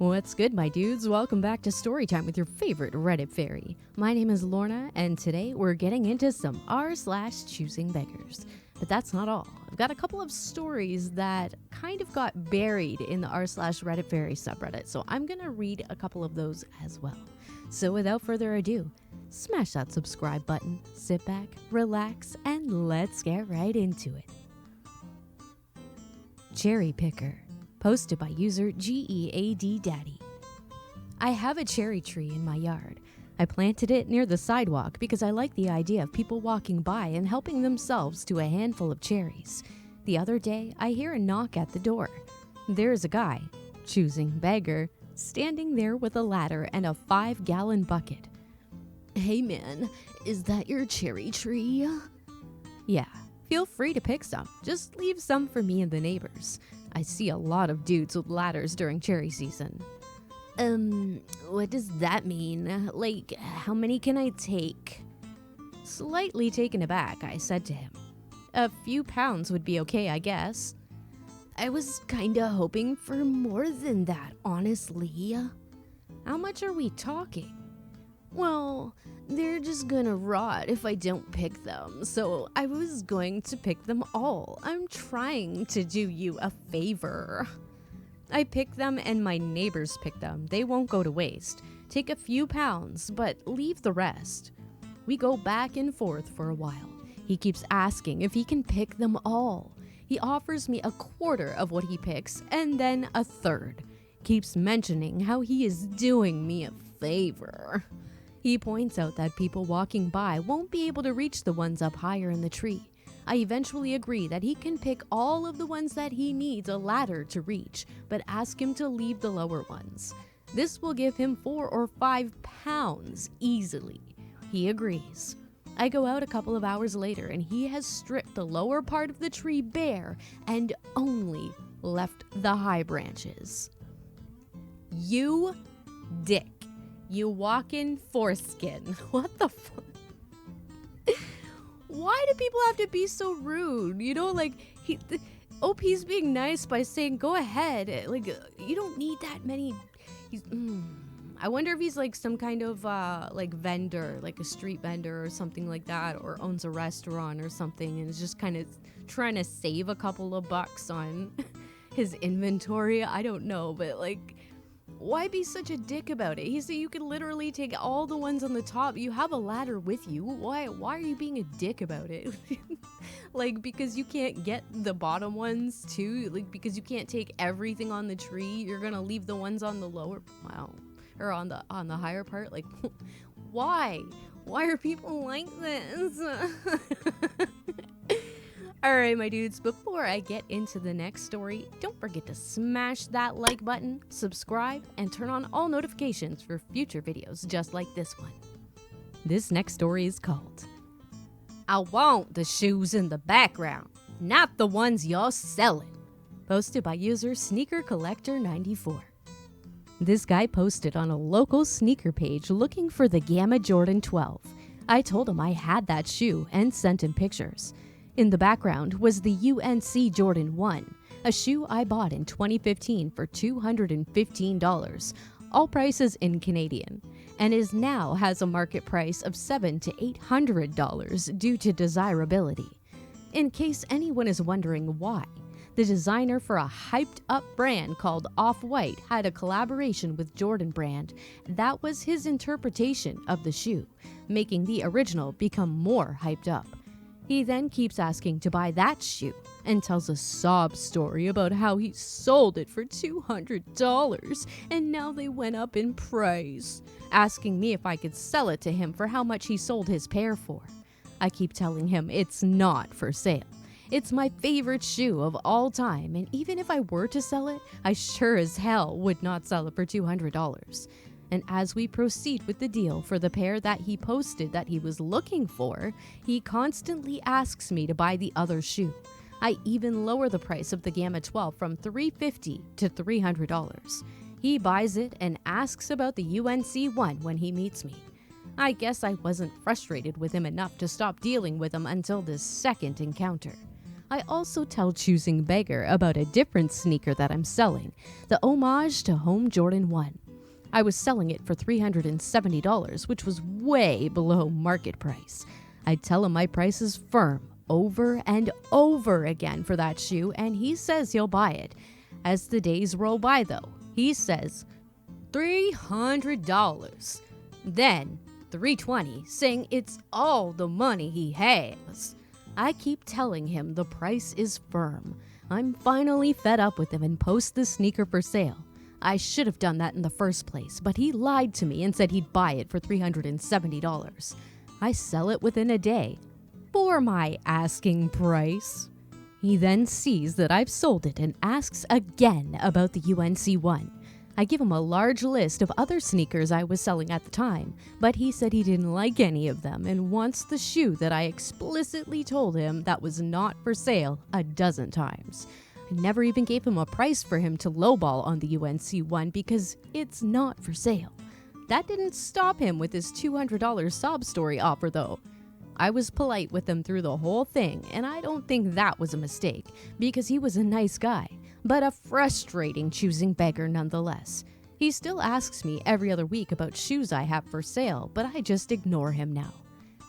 What's good, my dudes? Welcome back to Storytime with your favorite Reddit fairy. My name is Lorna, and today we're getting into some r/ChoosingBeggars. But that's not all. I've got a couple of stories that kind of got buried in the r/Reddit fairy subreddit, so I'm gonna read a couple of those as well. So without further ado, smash that subscribe button, sit back, relax, and let's get right into it. Cherry Picker. Posted by user GEAD Daddy. I have a cherry tree in my yard. I planted it near the sidewalk because I like the idea of people walking by and helping themselves to a handful of cherries. The other day, I hear a knock at the door. There's a guy, choosing beggar, standing there with a ladder and a 5-gallon bucket. Hey man, is that your cherry tree? Yeah, feel free to pick some. Just leave some for me and the neighbors. I see a lot of dudes with ladders during cherry season. What does that mean? Like, how many can I take? Slightly taken aback, I said to him. A few pounds would be okay, I guess. I was kinda hoping for more than that, honestly. How much are we talking? Well, they're just gonna rot if I don't pick them, so I was going to pick them all. I'm trying to do you a favor. I pick them and my neighbors pick them. They won't go to waste. Take a few pounds, but leave the rest. We go back and forth for a while. He keeps asking if he can pick them all. He offers me a quarter of what he picks and then a third. Keeps mentioning how he is doing me a favor. He points out that people walking by won't be able to reach the ones up higher in the tree. I eventually agree that he can pick all of the ones that he needs a ladder to reach, but ask him to leave the lower ones. This will give him 4 or 5 pounds easily. He agrees. I go out a couple of hours later and he has stripped the lower part of the tree bare and only left the high branches. You dick. You walk-in foreskin. What the fuck? Why do people have to be so rude? You know, like, OP's being nice by saying, go ahead. Like, you don't need that many. I wonder if he's like some kind of, like, vendor, like a street vendor or something like that, or owns a restaurant or something, and is just kind of trying to save a couple of bucks on his inventory. I don't know, but, like, why be such a dick about it? He said you could literally take all the ones on the top. You have a ladder with you. Why are you being a dick about it? Like, because you can't get the bottom ones too? Like, because you can't take everything on the tree, you're gonna leave the ones on the lower, or on the higher part? Like, why? Why are people like this? Alright, my dudes, before I get into the next story, don't forget to smash that like button, subscribe, and turn on all notifications for future videos just like this one. This next story is called I Want the Shoes in the Background, Not the Ones Y'all Selling. Posted by user SneakerCollector94. This guy posted on a local sneaker page looking for the Gamma Jordan 12. I told him I had that shoe and sent him pictures. In the background was the UNC Jordan 1, a shoe I bought in 2015 for $215, all prices in Canadian, and is now has a market price of $700 to $800 due to desirability. In case anyone is wondering why, the designer for a hyped-up brand called Off-White had a collaboration with Jordan brand. That was his interpretation of the shoe, making the original become more hyped up. He then keeps asking to buy that shoe and tells a sob story about how he sold it for $200 and now they went up in price, asking me if I could sell it to him for how much he sold his pair for. I keep telling him it's not for sale. It's my favorite shoe of all time, and even if I were to sell it, I sure as hell would not sell it for $200. And as we proceed with the deal for the pair that he posted that he was looking for, he constantly asks me to buy the other shoe. I even lower the price of the Gamma 12 from $350 to $300. He buys it and asks about the UNC one when he meets me. I guess I wasn't frustrated with him enough to stop dealing with him until this second encounter. I also tell Choosing Beggar about a different sneaker that I'm selling, the homage to Home Jordan 1. I was selling it for $370, which was way below market price. I tell him my price is firm over and over again for that shoe, and he says he'll buy it. As the days roll by, though, he says $300. Then $320, saying it's all the money he has. I keep telling him the price is firm. I'm finally fed up with him and post the sneaker for sale. I should have done that in the first place, but he lied to me and said he'd buy it for $370. I sell it within a day for my asking price. He then sees that I've sold it and asks again about the UNC one. I give him a large list of other sneakers I was selling at the time, but he said he didn't like any of them and wants the shoe that I explicitly told him that was not for sale a dozen times. I never even gave him a price for him to lowball on the UNC one because it's not for sale. That didn't stop him with his $200 sob story offer though. I was polite with him through the whole thing, and I don't think that was a mistake, because he was a nice guy, but a frustrating choosing beggar nonetheless. He still asks me every other week about shoes I have for sale, but I just ignore him now.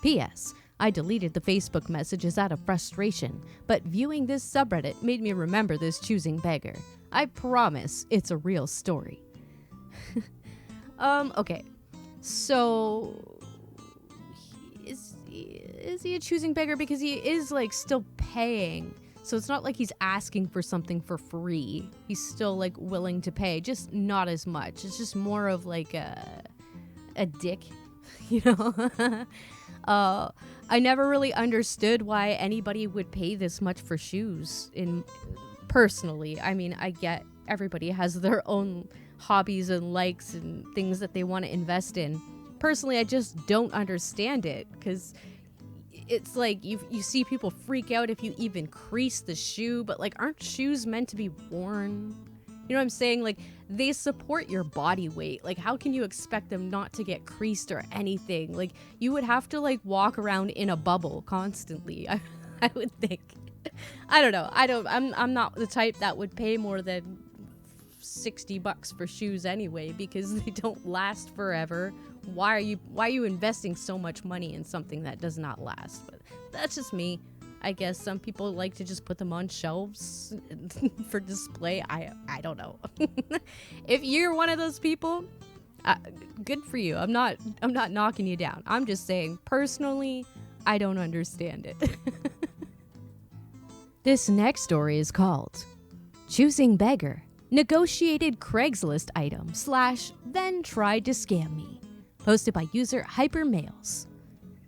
P.S. I deleted the Facebook messages out of frustration, but viewing this subreddit made me remember this choosing beggar. I promise it's a real story. Okay. So is he a choosing beggar? Because he is like still paying. So it's not like he's asking for something for free. He's still like willing to pay, just not as much. It's just more of like a dick, you know? I never really understood why anybody would pay this much for shoes personally. I mean, I get everybody has their own hobbies and likes and things that they want to invest in. Personally, I just don't understand it, because it's like you see people freak out if you even crease the shoe, but like, aren't shoes meant to be worn? You know what I'm saying? Like, they support your body weight. Like, how can you expect them not to get creased or anything? Like, you would have to like walk around in a bubble constantly. I would think. I don't know. I'm not the type that would pay more than $60 for shoes anyway, because they don't last forever. Why are you investing so much money in something that does not last? But that's just me. I guess some people like to just put them on shelves for display. I don't know. If you're one of those people, good for you. I'm not knocking you down. I'm just saying, personally, I don't understand it. This next story is called Choosing Beggar, Negotiated Craigslist Item / Then Tried to Scam Me. Posted by user HyperMales.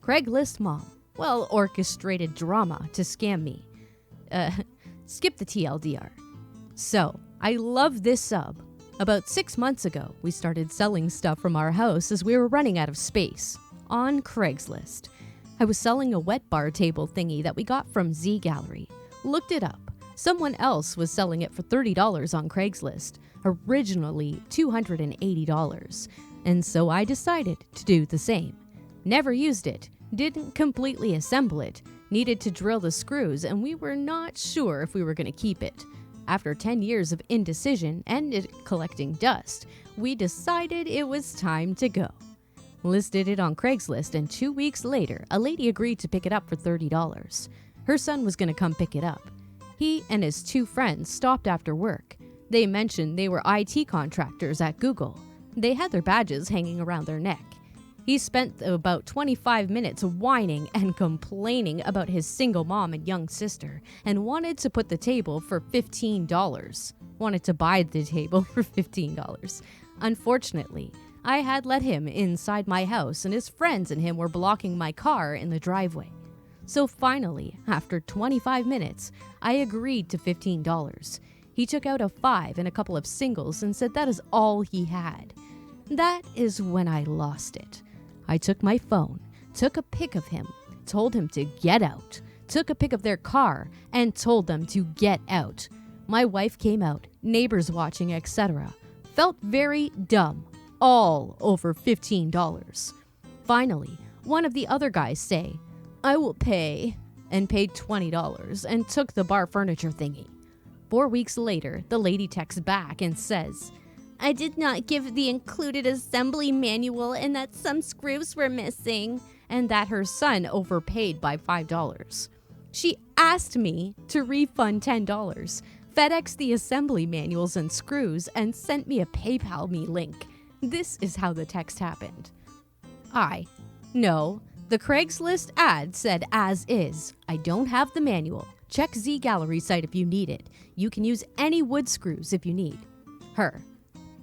Craigslist mom. Well, orchestrated drama to scam me. Skip the TLDR. So, I love this sub. About 6 months ago, we started selling stuff from our house as we were running out of space. On Craigslist. I was selling a wet bar table thingy that we got from Z Gallery. Looked it up. Someone else was selling it for $30 on Craigslist. Originally $280. And so I decided to do the same. Never used it. Didn't completely assemble it, needed to drill the screws, and we were not sure if we were going to keep it. After 10 years of indecision and it collecting dust, we decided it was time to go. Listed it on Craigslist, and 2 weeks later, a lady agreed to pick it up for $30. Her son was going to come pick it up. He and his 2 friends stopped after work. They mentioned they were IT contractors at Google. They had their badges hanging around their neck. He spent about 25 minutes whining and complaining about his single mom and young sister, and wanted to put the table for $15. Wanted to buy the table for $15. Unfortunately, I had let him inside my house, and his friends and him were blocking my car in the driveway. So finally, after 25 minutes, I agreed to $15. He took out a 5 and a couple of singles and said that is all he had. That is when I lost it. I took my phone, took a pic of him, told him to get out, took a pic of their car, and told them to get out. My wife came out, neighbors watching, etc. Felt very dumb, all over $15. Finally, one of the other guys say, "I will pay." and paid $20 and took the bar furniture thingy. 4 weeks later, the lady texts back and says, I did not give the included assembly manual and that some screws were missing, and that her son overpaid by $5. She asked me to refund $10, FedEx the assembly manuals and screws, and sent me a PayPal me link. This is how the text happened. No, the Craigslist ad said as is. I don't have the manual. Check Z Gallery site if you need it. You can use any wood screws if you need. Her.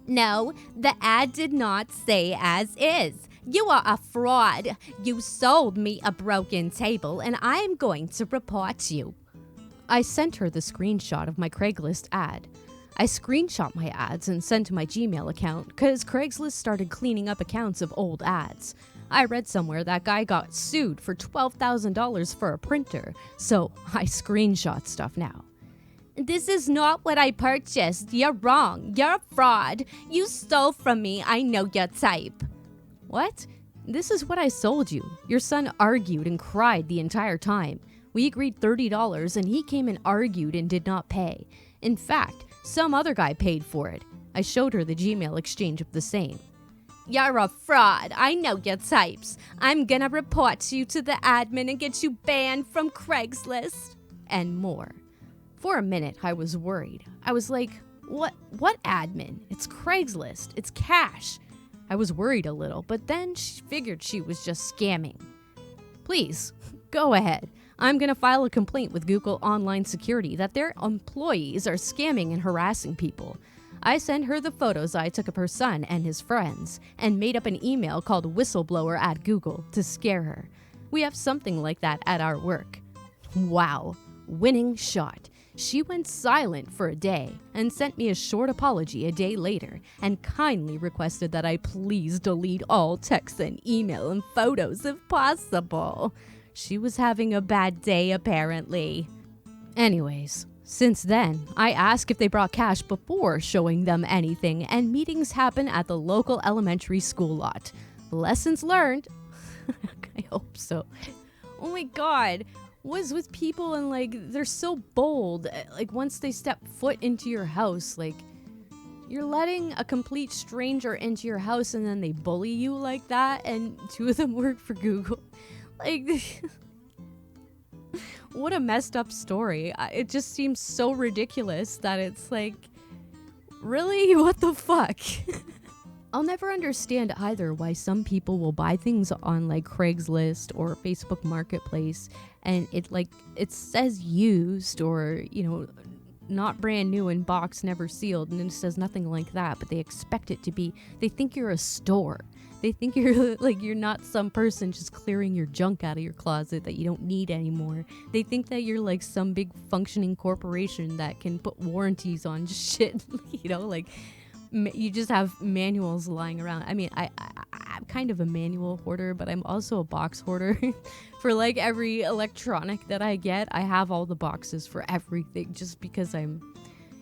No, the ad did not say as is. You are a fraud. You sold me a broken table and I am going to report you. I sent her the screenshot of my Craigslist ad. I screenshot my ads and sent to my Gmail account because Craigslist started cleaning up accounts of old ads. I read somewhere that guy got sued for $12,000 for a printer, so I screenshot stuff now. This is not what I purchased. You're wrong. You're a fraud. You stole from me. I know your type. What? This is what I sold you. Your son argued and cried the entire time. We agreed $30 and he came and argued and did not pay. In fact, some other guy paid for it. I showed her the Gmail exchange of the same. You're a fraud. I know your types. I'm gonna report you to the admin and get you banned from Craigslist. And more. For a minute, I was worried. I was like, what admin? It's Craigslist. It's cash. I was worried a little, but then she figured she was just scamming. Please, go ahead. I'm going to file a complaint with Google Online Security that their employees are scamming and harassing people. I sent her the photos I took of her son and his friends and made up an email called Whistleblower at Google to scare her. We have something like that at our work. Wow, winning shot. She went silent for a day and sent me a short apology a day later and kindly requested that I please delete all texts and email and photos if possible. She was having a bad day, apparently. Anyways, since then, I ask if they brought cash before showing them anything, and meetings happen at the local elementary school lot. Lessons learned. I hope so. Oh my god. Was with people and like, they're so bold. Like, once they step foot into your house, like, you're letting a complete stranger into your house and then they bully you like that, and 2 of them work for Google. Like, what a messed up story. It just seems so ridiculous that it's like, really? What the fuck? I'll never understand either why some people will buy things on like Craigslist or Facebook Marketplace and it says used or, you know, not brand new in box, never sealed, and it says nothing like that, but they expect it to be. They think you're a store. They think you're like, you're not some person just clearing your junk out of your closet that you don't need anymore. They think that you're like some big functioning corporation that can put warranties on shit, you know, like you just have manuals lying around. I mean, I'm kind of a manual hoarder, but I'm also a box hoarder. For like every electronic that I get, I have all the boxes for everything just because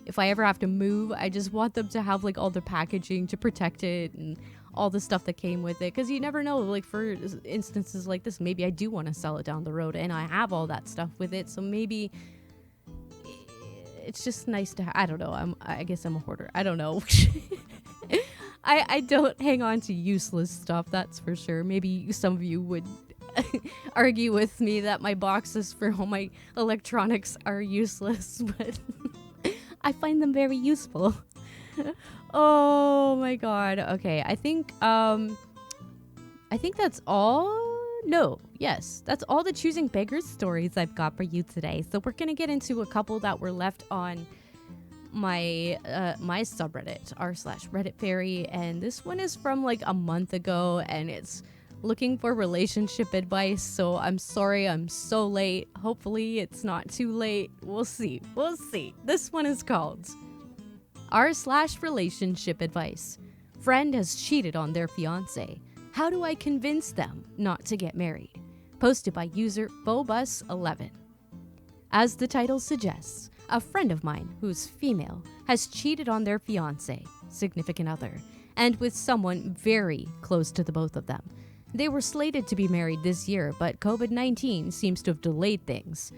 if I ever have to move, I just want them to have like all the packaging to protect it and all the stuff that came with it, because you never know, like for instances like this, maybe I do want to sell it down the road and I have all that stuff with it, so maybe it's just nice to I don't know, I guess I'm a hoarder, I don't know. I don't hang on to useless stuff, that's for sure. Maybe some of you would argue with me that my boxes for all my electronics are useless, but I find them very useful. Oh my god. Okay, I think that's all. No, yes, that's all the Choosing Beggars stories I've got for you today. So we're gonna get into a couple that were left on my my subreddit r/Reddit Fairy, and this one is from like a month ago, and it's looking for relationship advice. So I'm sorry I'm so late. Hopefully it's not too late. We'll see. This one is called r/relationship advice. Friend has cheated on their fiance. How do I convince them not to get married? Posted by user be.busta. As the title suggests, a friend of mine who's female has cheated on their fiance, significant other, and with someone very close to the both of them. They were slated to be married this year, but COVID-19 seems to have delayed things.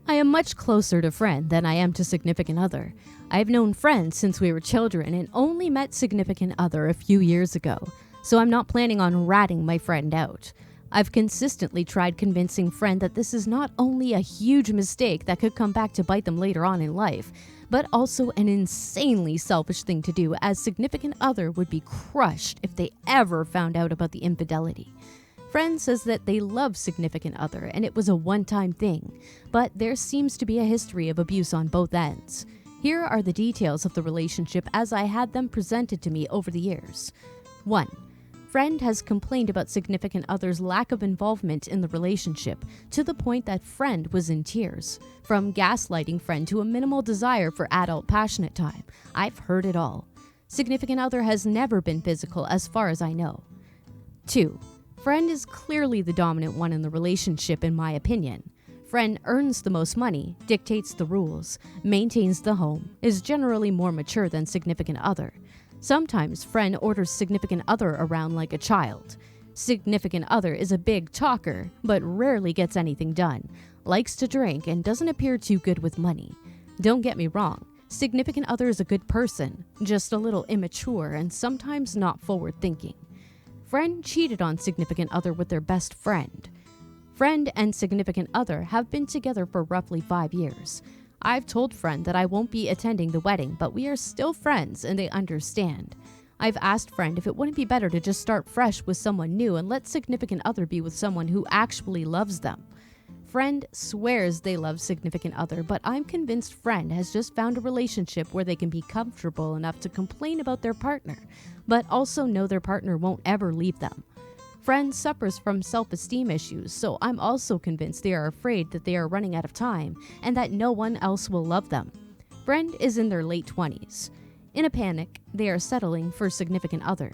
I am much closer to friend than I am to significant other. I've known friend since we were children and only met significant other a few years ago, so I'm not planning on ratting my friend out. I've consistently tried convincing friend that this is not only a huge mistake that could come back to bite them later on in life, but also an insanely selfish thing to do, as significant other would be crushed if they ever found out about the infidelity. Friend says that they love significant other and it was a one-time thing, but there seems to be a history of abuse on both ends. Here are the details of the relationship as I had them presented to me over the years. 1. Friend has complained about significant other's lack of involvement in the relationship, to the point that friend was in tears. From gaslighting friend to a minimal desire for adult passionate time, I've heard it all. Significant other has never been physical as far as I know. 2. Friend is clearly the dominant one in the relationship in my opinion. Friend earns the most money, dictates the rules, maintains the home, is generally more mature than significant other. Sometimes friend orders significant other around like a child. Significant other is a big talker, but rarely gets anything done, likes to drink, and doesn't appear too good with money. Don't get me wrong, significant other is a good person, just a little immature and sometimes not forward-thinking. Friend cheated on significant other with their best friend. Friend and significant other have been together for roughly 5 years. I've told friend that I won't be attending the wedding, but we are still friends and they understand. I've asked friend if it wouldn't be better to just start fresh with someone new and let significant other be with someone who actually loves them. Friend swears they love significant other, but I'm convinced friend has just found a relationship where they can be comfortable enough to complain about their partner, but also know their partner won't ever leave them. Friend suffers from self-esteem issues, so I'm also convinced they are afraid that they are running out of time and that no one else will love them. Friend is in their late 20s. In a panic, they are settling for significant other.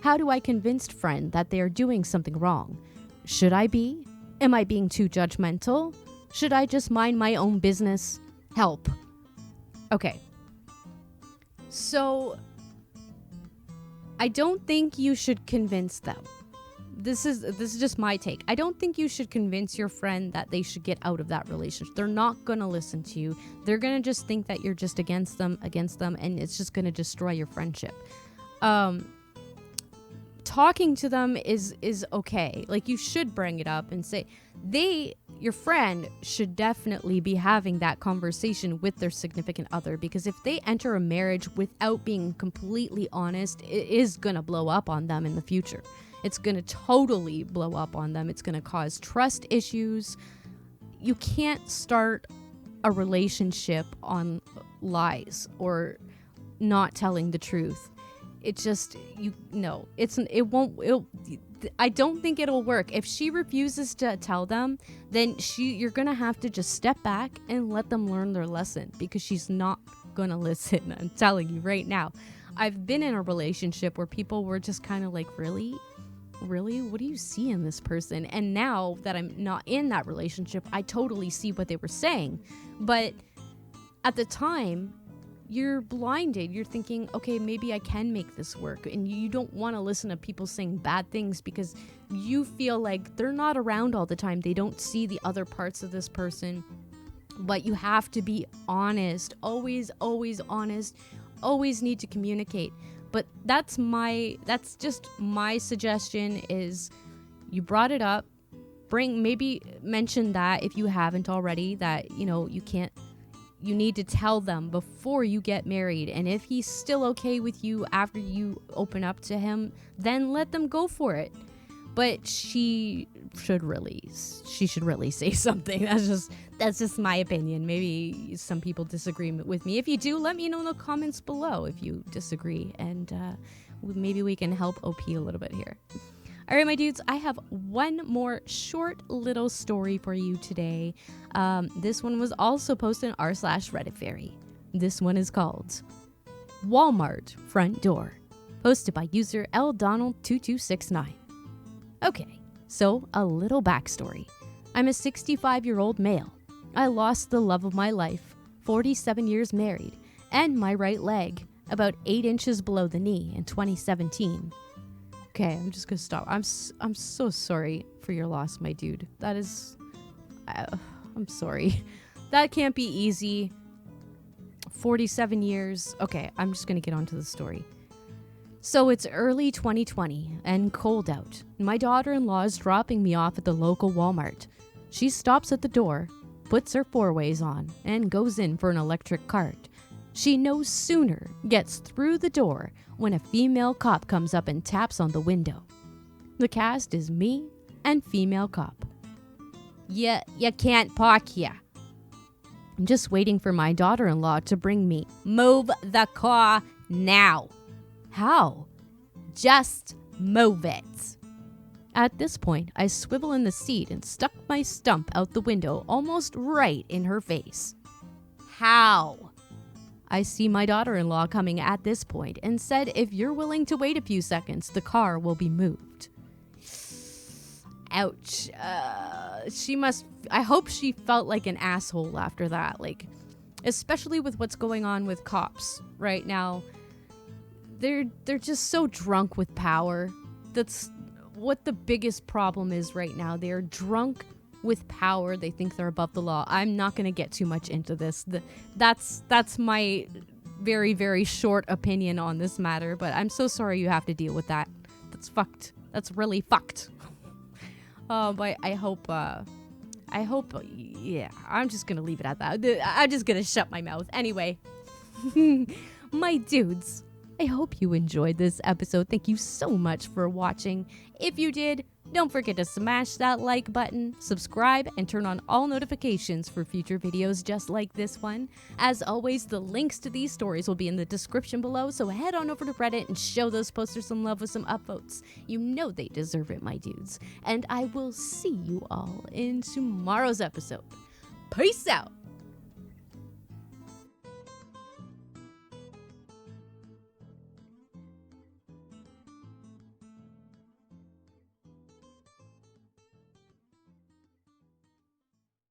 How do I convince friend that they are doing something wrong? Should I be? Am I being too judgmental? Should I just mind my own business? Help. Okay. So, I don't think you should convince them. This is just my take. I don't think you should convince your friend that they should get out of that relationship. They're not going to listen to you. They're going to just think that you're just against them, and it's just going to destroy your friendship. Talking to them is okay. Like, you should bring it up and say your friend should definitely be having that conversation with their significant other, because if they enter a marriage without being completely honest, it is going to blow up on them in the future. It's going to totally blow up on them. It's going to cause trust issues. You can't start a relationship on lies or not telling the truth. It just, I don't think it'll work. If she refuses to tell them, then you're going to have to just step back and let them learn their lesson, because she's not going to listen. I'm telling you right now. I've been in a relationship where people were just kind of like, really? What do you see in this person? And now that I'm not in that relationship, I totally see what they were saying. But at the time, you're blinded. You're thinking, okay, maybe I can make this work. And you don't want to listen to people saying bad things because you feel like they're not around all the time. They don't see the other parts of this person. But you have to be honest. Always honest. Always need to communicate. But that's just my suggestion is you brought it up. Maybe mention that if you haven't already, that, you need to tell them before you get married. And if he's still okay with you after you open up to him, then let them go for it. But she should really say something. That's just my opinion. Maybe some people disagree with me. If you do, let me know in the comments below if you disagree, and maybe we can help OP a little bit here. All right, my dudes, I have one more short little story for you today. This one was also posted on r/Reddit Fairy. This one is called Walmart Front Door, posted by user LDonald2269. Okay, so a little backstory. I'm a 65-year-old male. I lost the love of my life, 47 years married, and my right leg, about 8 inches below the knee in 2017. Okay, I'm just gonna stop. I'm so sorry for your loss, my dude. That is, I'm sorry. That can't be easy. 47 years. Okay, I'm just gonna get on to the story. So it's early 2020 and cold out. My daughter-in-law is dropping me off at the local Walmart. She stops at the door, puts her four-ways on, and goes in for an electric cart. She no sooner gets through the door when a female cop comes up and taps on the window. The cast is me and female cop. You can't park here. I'm just waiting for my daughter-in-law to bring me. Move the car now. How? Just move it. At this point, I swivel in the seat and stuck my stump out the window almost right in her face. How? I see my daughter-in-law coming at this point and said if you're willing to wait a few seconds, the car will be moved. Ouch. I hope she felt like an asshole after that. Like, especially with what's going on with cops right now. They're just so drunk with power. That's what the biggest problem is right now. They're drunk with power. They think they're above the law. I'm not going to get too much into this. That's my very, very short opinion on this matter, but I'm so sorry you have to deal with that. That's fucked. That's really fucked. But I hope, yeah, I'm just going to leave it at that. I'm just going to shut my mouth. Anyway, my dudes, I hope you enjoyed this episode. Thank you so much for watching. If you did, don't forget to smash that like button, subscribe, and turn on all notifications for future videos just like this one. As always, the links to these stories will be in the description below, so head on over to Reddit and show those posters some love with some upvotes. You know they deserve it, my dudes. And I will see you all in tomorrow's episode. Peace out!